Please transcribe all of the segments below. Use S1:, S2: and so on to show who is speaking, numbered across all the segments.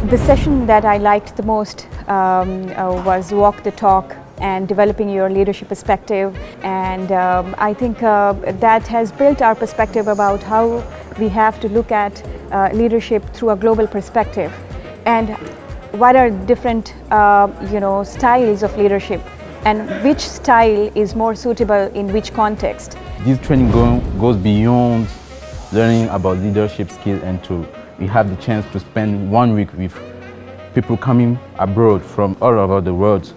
S1: The session that I liked the most was Walk the Talk and developing your leadership perspective, and I think that has built our perspective about how we have to look at leadership through a global perspective, and what are different styles of leadership and which style is more suitable in which context.
S2: This training goes beyond learning about leadership skills, and we have the chance to spend 1 week with people coming abroad from all over the world.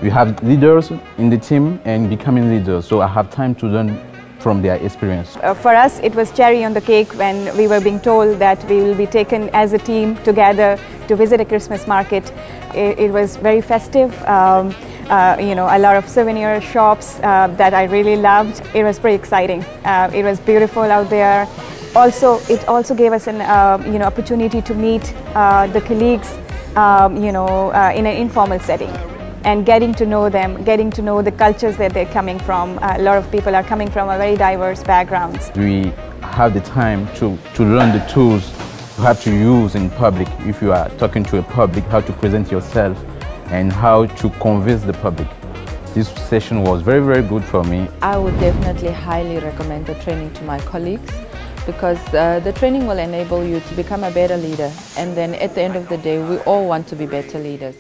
S2: We have leaders in the team and becoming leaders, so I have time to learn from their experience.
S1: For us, it was cherry on the cake when we were being told that we will be taken as a team together to visit a Christmas market. It was very festive, a lot of souvenir shops that I really loved. It was pretty exciting. It was beautiful out there. Also, it also gave us an opportunity to meet the colleagues in an informal setting, and getting to know them, getting to know the cultures that they're coming from. A lot of people are coming from a very diverse backgrounds.
S2: We have the time to learn the tools you have to use in public. If you are talking to a public, how to present yourself and how to convince the public. This session was very, very good for me.
S3: I would definitely highly recommend the training to my colleagues, because the training will enable you to become a better leader, and then at the end of the day we all want to be better leaders.